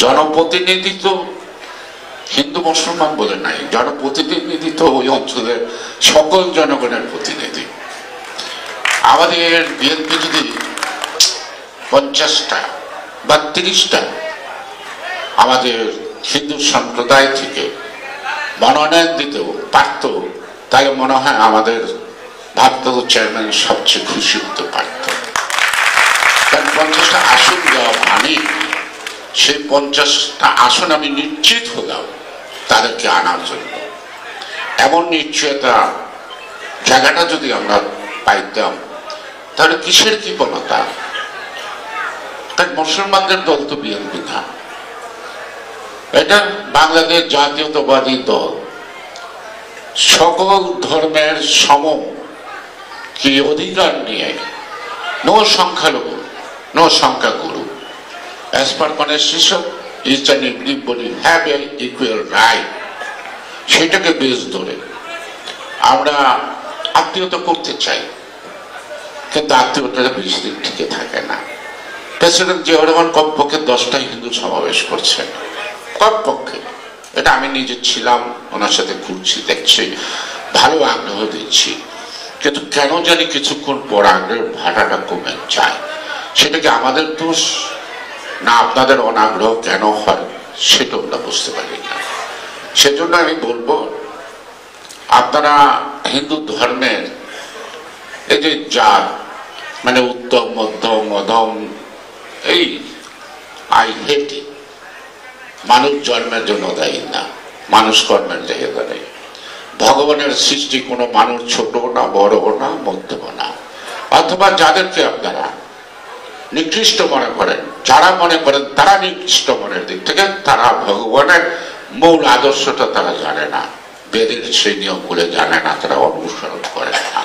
জনপ্রতিনিধি তো হিন্দু মুসলমান বলে নাই, জনপ্রতিনিধি তো ওই অঞ্চলের সকল জনগণের প্রতিনিধি। আমাদের বিএনপি যদি 50টা বা 30টা আমাদের হিন্দু সম্প্রদায় থেকে মনোনয়ন দিতেও পারত, তাহলে মনে হয় আমাদের ভারপ্রাপ্ত চেয়ারম্যান সবচেয়ে খুশি হতে পারত। কারণ 50টা আসন দেওয়া মানে সেই 50টা আসন আমি নিশ্চিত হলাম তাদেরকে আনার জন্য। এমন নিশ্চয়তা জায়গাটা যদি আমরা পাইতাম তাহলে কিসের কৃপণতা? কারণ মুসলমানদের দল তো বিএনপি না, এটা বাংলাদেশ জাতীয়তাবাদী দল। সকল ধর্মের সম কি অধিকার নিয়ে নো সংখ্যালঘু নো সংখ্যাগুরু, as per constitution each and everybody have an equal right, সেটাকে বেশ ধরে আমরা আত্মীয়তা করতে চাই, কিন্তু আত্মীয়তা বেশি দিন টিকে থাকে না। প্রেসিডেন্ট জিয়াউর রহমান কমপক্ষে 10টা হিন্দু সমাবেশ করছেন, কমপক্ষে। এটা আমি নিজে ছিলাম, ওনার সাথে ঘুরছি, দেখছি, ভালো আগ্রহ দিচ্ছি, কিন্তু কেন জানি কিছুক্ষণ পর আগ্রহের ভাটাটা কমে যায়। সেটা কি আমাদের দোষ না আপনাদের অনাগ্রহ কেন হয় সেটা আমরা বুঝতে পারি না। সেজন্য আমি বলবো আপনারা হিন্দু ধর্মের এই যে জাত মানে উত্তম মধ্যম মধ্যম এই আই হেট ইট, মানুষ জন্মের জন্য দায়ী না, মানুষ কর্মের জায়গা নেই। ভগবানের সৃষ্টি কোনো মানুষ ছোট না বড় না মধ্যম না, অথবা যাদেরকে আপনারা নিকৃষ্ট মনে করেন, যারা মনে করেন তারা নিকৃষ্ট মনের দিক থেকে, তারা ভগবানের মূল আদর্শটা তারা জানে না, বেদের সেই নিয়মগুলো জানে না, তারা অনুসরণ করে না।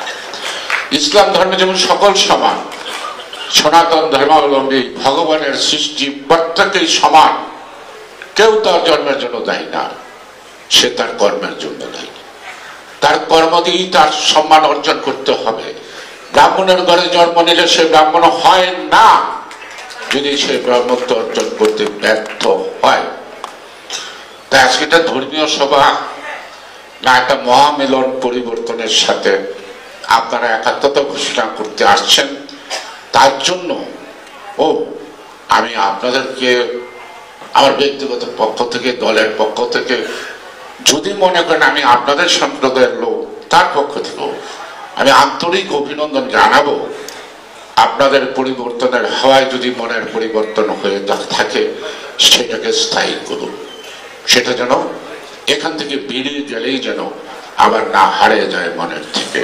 ইসলাম ধর্মে যেমন সকল সমান, সনাতন ধর্মাবলম্বী ভগবানের সৃষ্টি প্রত্যেকেই সমান, কেউ তার জন্মের জন্য দায়ী না, সে তার কর্মের জন্য দায়ী। তার কর্ম দিয়েই তার সম্মান অর্জন করতে হবে। ব্রাহ্মণের ঘরে জন্ম নিলে সে ব্রাহ্মণ হয় না যদি সে ব্রাহ্মত্ব অর্জন করতে ব্যর্থ হয়। তাই আজকে এটা ধর্মীয় সভা না, একটা মহামিলন পরিবর্তনের সাথে আপনারা একাত্মতা ঘোষণা করতে আসছেন। তার জন্য আমি আপনাদেরকে আমার ব্যক্তিগত পক্ষ থেকে, দলের পক্ষ থেকে, যদি মনে করেন আমি আপনাদের সম্প্রদায়ের লোক, তার পক্ষ থেকেও আমি আন্তরিক অভিনন্দন জানাবো। আপনাদের পরিবর্তনের হাওয়ায় যদি মনের পরিবর্তন হয়ে থাকে সেটাকে স্থায়ী করুন, সেটা যেন এখান থেকে বেরিয়ে গেলেই যেন আবার না হারিয়ে যায় মনের থেকে।